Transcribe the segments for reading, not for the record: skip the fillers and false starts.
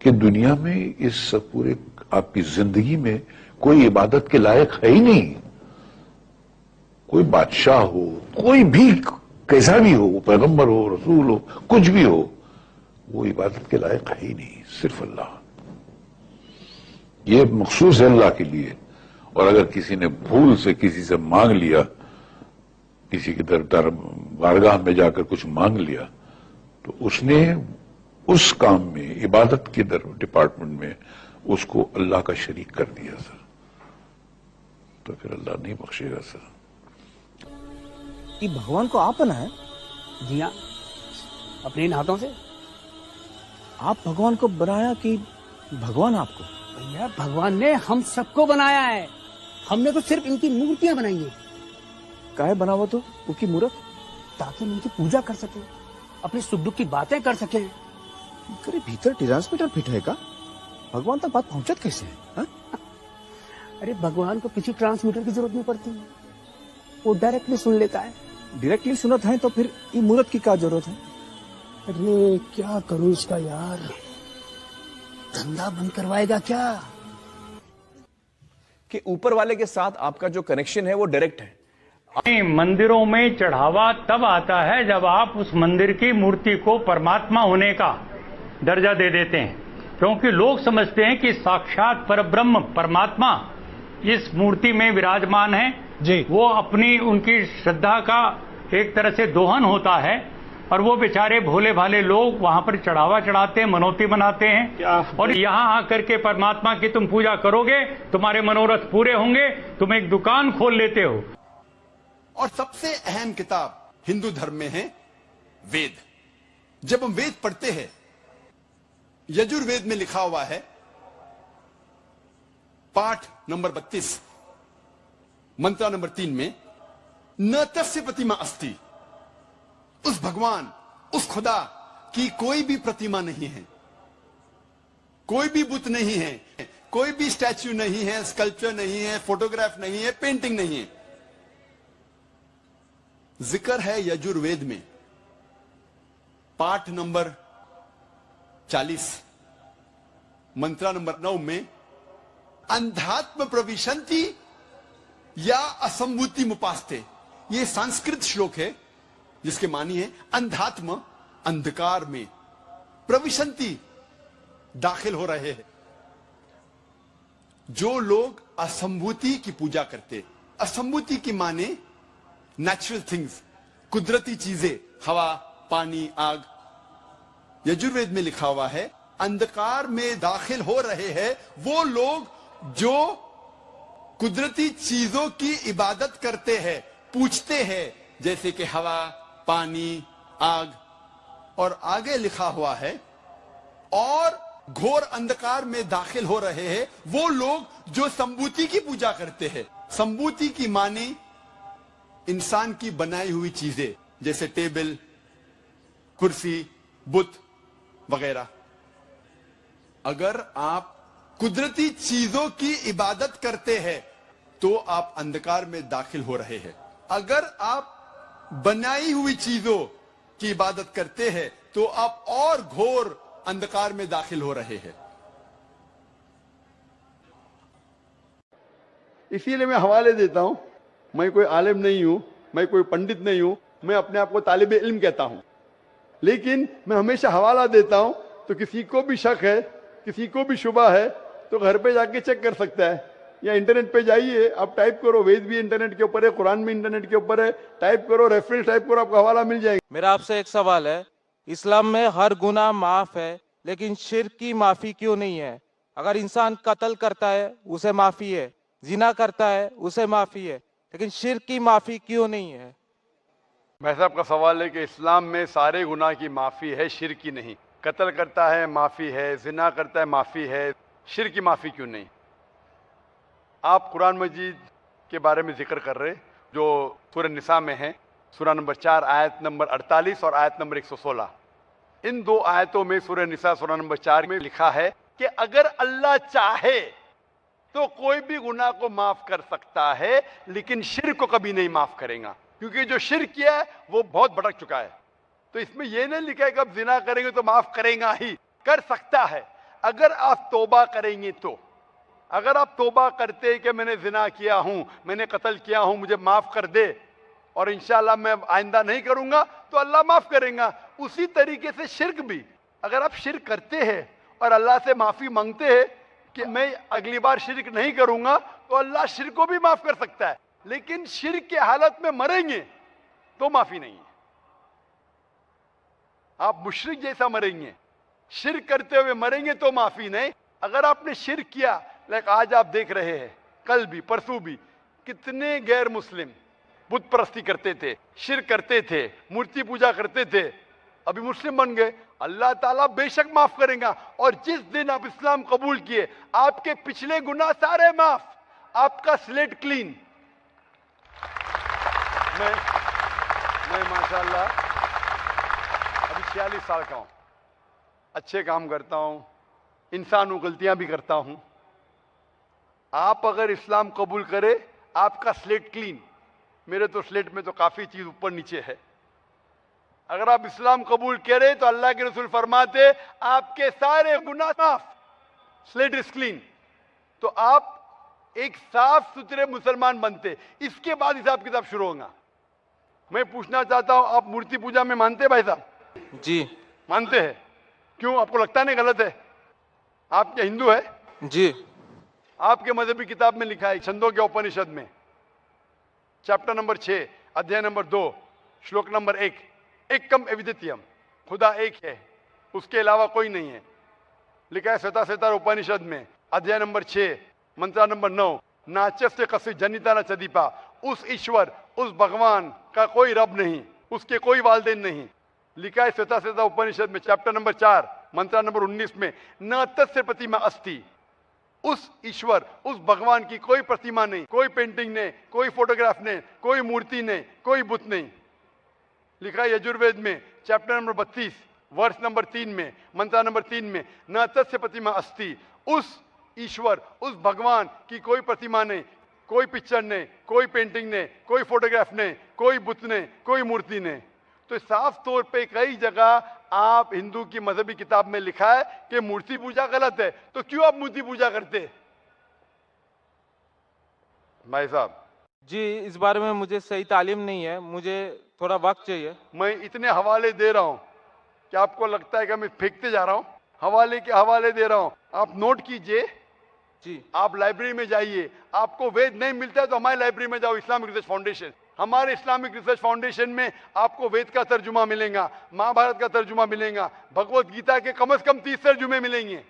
कि दुनिया में इस पूरे आपकी जिंदगी में कोई इबादत के लायक है ही नहीं। कोई बादशाह हो, कोई भी कैसा भी हो, पैगंबर हो, रसूल हो, कुछ भी हो, वो इबादत के लायक है ही नहीं, सिर्फ अल्लाह। ये मखसूस है अल्लाह के लिए। और अगर किसी ने भूल से किसी से मांग लिया, किसी की दर बारगाह में जाकर कुछ मांग लिया, तो उसने उस काम में, इबादत के डिपार्टमेंट में उसको अल्लाह का शरीक कर दिया सर, तो फिर अल्लाह नहीं बख्शेगा सर। ये भगवान को आप बनाए? जी हाँ, अपने इन हाथों से। आप भगवान को बनाया कि भगवान आपको? भैया, भगवान ने हम सबको बनाया है, हमने तो सिर्फ इनकी मूर्तियां बनाई है। काहे बनावा तो उसकी मूर्त? ताकि हम इनकी पूजा कर सके, अपनी सुख दुख की बातें कर सके। करे भीतर ट्रांसमीटर फिट है का? भगवान तक बात पहुंचत कैसे है हा? अरे भगवान को किसी ट्रांसमीटर की जरूरत नहीं पड़ती, वो डायरेक्टली सुन लेता है। डायरेक्टली सुनत है तो फिर ये मूर्त की क्या जरूरत है? अरे क्या करूं इसका यार, धंधा बंद करवाएगा क्या? कि ऊपर वाले के साथ आपका जो कनेक्शन है वो डायरेक्ट है। मंदिरों में चढ़ावा तब आता है जब आप उस मंदिर की मूर्ति को परमात्मा होने का दर्जा दे देते हैं, क्योंकि लोग समझते हैं कि साक्षात परब्रह्म परमात्मा इस मूर्ति में विराजमान है जी। वो अपनी उनकी श्रद्धा का एक तरह से दोहन होता है, और वो बेचारे भोले भाले लोग वहां पर चढ़ावा चढ़ाते हैं, मनौती बनाते हैं, और यहाँ आकर के परमात्मा की तुम पूजा करोगे, तुम्हारे मनोरथ पूरे होंगे, तुम एक दुकान खोल लेते हो। और सबसे अहम किताब हिंदू धर्म में है वेद। जब हम वेद पढ़ते हैं, यजुर्वेद में लिखा हुआ है, पाठ नंबर 32 मंत्र नंबर 3 में, न तस्य प्रतिमा अस्ति, उस भगवान, उस खुदा की कोई भी प्रतिमा नहीं है, कोई भी बुत नहीं है, कोई भी स्टैच्यू नहीं है, स्कल्पचर नहीं है, फोटोग्राफ नहीं है, पेंटिंग नहीं है। जिक्र है यजुर्वेद में पाठ नंबर 40 मंत्र नंबर 9 में, अंधात्म प्रविशंति या असंभूति मुपास्ते। यह संस्कृत श्लोक है जिसके मानी है अंधात्म, अंधकार में, प्रविशंति, दाखिल हो रहे हैं। जो लोग असंभूति की पूजा करते, असंभूति की माने नेचुरल थिंग्स, कुदरती चीजें, हवा, पानी, आग। यजुर्वेद में लिखा हुआ है अंधकार में दाखिल हो रहे हैं वो लोग जो कुदरती चीजों की इबादत करते हैं, पूछते हैं, जैसे कि हवा, पानी, आग। और आगे लिखा हुआ है और घोर अंधकार में दाखिल हो रहे हैं वो लोग जो संभूति की पूजा करते हैं। संभूति की मानी इंसान की बनाई हुई चीजें, जैसे टेबल, कुर्सी, बुत वगैरह। अगर आप कुदरती चीजों की इबादत करते हैं तो आप अंधकार में दाखिल हो रहे हैं। अगर आप बनाई हुई चीजों की इबादत करते हैं तो आप और घोर अंधकार में दाखिल हो रहे हैं। इसीलिए मैं हवाले देता हूं। मैं कोई आलिम नहीं हूं, मैं कोई पंडित नहीं हूं, मैं अपने आप को तालिब इल्म कहता हूं, लेकिन मैं हमेशा हवाला देता हूं। तो किसी को भी शक है, किसी को भी शुबा है, तो घर पे जाके चेक कर सकता है, या इंटरनेट पे जाइए, आप टाइप करो, वेद भी इंटरनेट के ऊपर है, कुरान भी इंटरनेट के ऊपर है, टाइप करो, रेफरेंस टाइप करो, आपको हवाला मिल जाएगा। मेरा आपसे एक सवाल है, इस्लाम में हर गुनाह माफ है, लेकिन शिर्क की माफी क्यों नहीं है? अगर इंसान कत्ल करता है उसे माफी है, जिना करता है उसे माफी है, लेकिन शिर्क की माफी क्यों नहीं है? भाई साहब का सवाल है कि इस्लाम में सारे गुनाह की माफी है, शिर्क की नहीं। कत्ल करता है माफी है, जिना करता है माफी है, शिर्क की माफी क्यों नहीं? आप कुरान मजीद के बारे में जिक्र कर रहे जो सूरह निसा में है, सूरह नंबर 4 आयत नंबर 48 और आयत नंबर 116। इन दो आयतों में सूरह निसा सूरह नंबर 4 में लिखा है कि अगर अल्लाह चाहे तो कोई भी गुनाह को माफ कर सकता है, लेकिन शिर्क को कभी नहीं माफ करेगा, क्योंकि जो शिर्क किया है वो बहुत भटक चुका है। तो इसमें यह नहीं लिखा है कि अब जिना करेंगे तो माफ करेगा ही, कर सकता है। अगर आप तौबा करेंगे तो, अगर आप तौबा करते कि मैंने जिना किया हूं, मैंने कत्ल किया हूं, मुझे माफ कर दे और इंशाल्लाह मैं आइंदा नहीं करूंगा, तो अल्लाह माफ करेगा। उसी तरीके से शिर्क भी, अगर आप शिर्क करते हैं और अल्लाह से माफी मांगते हैं कि मैं अगली बार शिर्क नहीं करूंगा, तो अल्लाह शिर्क को भी माफ कर सकता है। लेकिन शिर्क के हालत में मरेंगे तो माफी नहीं है। आप मुशरिक जैसा मरेंगे, शिर्क करते हुए मरेंगे तो माफी नहीं। अगर आपने शिर्क किया, लाइक आज आप देख रहे हैं, कल भी परसों भी कितने गैर मुस्लिम बुत परस्ती करते थे, शिर्क करते थे, मूर्ति पूजा करते थे, अभी मुस्लिम बन गए। अल्लाह ताला बेशक माफ करेगा। और जिस दिन आप इस्लाम कबूल किए, आपके पिछले गुनाह सारे माफ, आपका स्लेट क्लीन। मैं माशाल्लाह अभी 46 साल का हूं, अच्छे काम करता हूं, इंसान हूं, गलतियां भी करता हूं। आप अगर इस्लाम कबूल करे, आपका स्लेट क्लीन। मेरे तो स्लेट में तो काफी चीज ऊपर नीचे है। अगर आप इस्लाम कबूल करें तो अल्लाह के रसूल फरमाते आपके सारे गुनाह माफ, स्लेट इज क्लीन। तो आप एक साफ सुथरे मुसलमान बनते। इसके बाद हिसाब किताब शुरू होगा। मैं पूछना चाहता हूं, आप मूर्ति पूजा में मानते भाई साहब? जी मानते हैं। क्यों, आपको लगता नहीं गलत है? आप क्या हिंदू है? जी आपके मजहबी किताब में लिखा है, छंदों के उपनिषद में, चैप्टर नंबर 6, अध्याय नंबर 2, श्लोक नंबर 1, एकम अद्वितीयम, खुदा एक है, उसके अलावा कोई नहीं है। लिखा है श्वेताश्वेतार उपनिषद में, अध्याय नंबर 6, मंत्र नंबर 9, नाचस्य कसी जनिता न चदीपा। उस ईश्वर, उस भगवान का कोई रब नहीं, उसके कोई वालदेन नहीं। लिखा है श्वेताश्वेतार उपनिषद में, चैप्टर नंबर 4, मंत्र नंबर 19 में, न तस्य प्रतिमा अस्ति। उस ईश्वर, उस भगवान की कोई प्रतिमा नहीं, कोई पेंटिंग नहीं, कोई फोटोग्राफ नहीं, कोई मूर्ति नहीं, कोई बुत नहीं। लिखा है यजुर्वेद में, चैप्टर नंबर 32, वर्ष नंबर 3 में, मंत्र नंबर 3 में, न तस्य प्रतिमा अस्ति। उस ईश्वर, उस भगवान की कोई प्रतिमा नहीं, कोई पिक्चर नहीं, कोई पेंटिंग नहीं, कोई फोटोग्राफ नहीं, कोई बुत नहीं, कोई मूर्ति नहीं। तो साफ तौर पे कई जगह आप हिंदू की मजहबी किताब में लिखा है कि मूर्ति पूजा गलत है। तो क्यों आप मूर्ति पूजा करते भाई साहब? जी, इस बारे में मुझे सही तालीम नहीं है, मुझे थोड़ा वक्त चाहिए। मैं इतने हवाले दे रहा हूं कि आपको लगता है कि मैं फेंकते जा रहा हूं। हवाले के हवाले दे रहा हूं, आप नोट कीजिए। जी आप लाइब्रेरी में जाइए, आपको वेद नहीं मिलता है तो हमारी लाइब्रेरी में जाओ, इस्लामिक रिसर्च फाउंडेशन। हमारे इस्लामिक रिसर्च फाउंडेशन में आपको वेद का तर्जुमा मिलेगा, महाभारत का तर्जुमा मिलेगा, भगवत गीता के कम से कम 30 तर्जुमे मिलेंगे,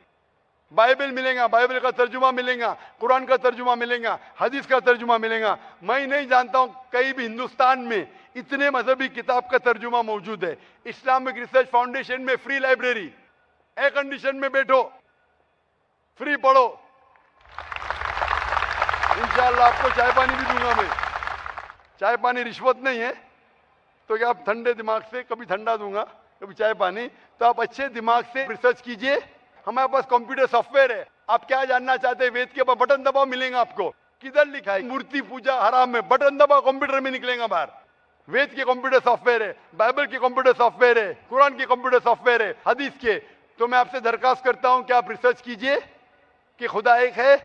बाइबल मिलेगा, बाइबल का तर्जुमा मिलेगा, कुरान का तर्जुमा मिलेगा, हदीस का तर्जुमा मिलेगा। मैं नहीं जानता हूं कहीं भी हिंदुस्तान में इतने मजहबी किताब का तर्जुमा मौजूद है। इस्लामिक रिसर्च फाउंडेशन में फ्री लाइब्रेरी, एयर कंडीशन में बैठो, फ्री पढ़ो। इंशाअल्लाह आपको चाय पानी भी दूंगा मैं। चाय पानी रिश्वत नहीं है, तो क्या आप ठंडे दिमाग से, कभी ठंडा दूंगा कभी चाय पानी, तो आप अच्छे दिमाग से रिसर्च कीजिए। हमारे पास कंप्यूटर सॉफ्टवेयर है, आप क्या जानना चाहते हैं वेद के ऊपर बटन दबाओ, मिलेगा आपको। किधर लिखा है मूर्ति पूजा हराम है? बटन दबाओ, कंप्यूटर में निकलेगा बाहर। वेद के कंप्यूटर सॉफ्टवेयर है, बाइबल के कंप्यूटर सॉफ्टवेयर है, कुरान के कंप्यूटर सॉफ्टवेयर है, हदीस के। तो मैं आपसे दरखास्त करता हूं कि आप रिसर्च कीजिए कि खुदा एक है,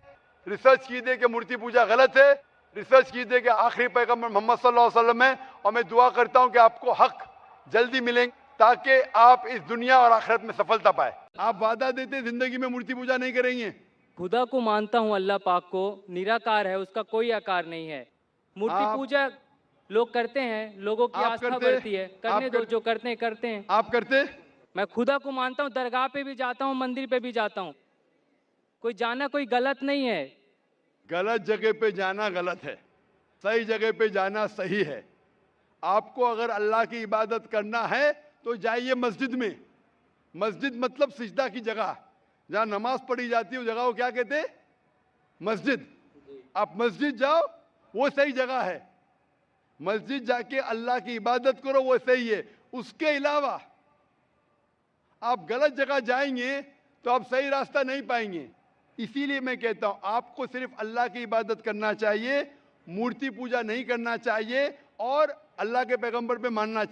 रिसर्च कीजिए कि मूर्ति पूजा गलत है, रिसर्च कीजिए कि आखिरी पैगंबर मोहम्मद सल्लल्लाहु अलैहि वसल्लम है। और मैं दुआ करता हूं कि आपको हक जल्दी मिलेंगे ताकि आप इस दुनिया और आखिरत में सफलता पाए। आप वादा देते जिंदगी में मूर्ति पूजा नहीं करेंगे? खुदा को मानता हूँ, अल्लाह पाक को, निराकार है, उसका कोई आकार नहीं है। मूर्ति पूजा लोग करते हैं, लोगों की आस्था बढ़ती है, करने दो, जो करते हैं करते हैं। आप करते? मैं खुदा को मानता हूँ, दरगाह पे भी जाता हूँ, मंदिर पे भी जाता हूँ। कोई जाना कोई गलत नहीं है। गलत जगह पे जाना गलत है, सही जगह पे जाना सही है। आपको अगर अल्लाह की इबादत करना है तो जाइए मस्जिद में। मस्जिद मतलब सिजदा की जगह, जहां नमाज पढ़ी जाती है, उस जगह को क्या कहते हैं? मस्जिद। आप मस्जिद जाओ, वो सही जगह है। मस्जिद जाके अल्लाह की इबादत करो, वो सही है। उसके अलावा आप गलत जगह जाएंगे तो आप सही रास्ता नहीं पाएंगे। इसीलिए मैं कहता हूं आपको सिर्फ अल्लाह की इबादत करना चाहिए, मूर्ति पूजा नहीं करना चाहिए और अल्लाह के पैगंबर पे मानना चाहिए।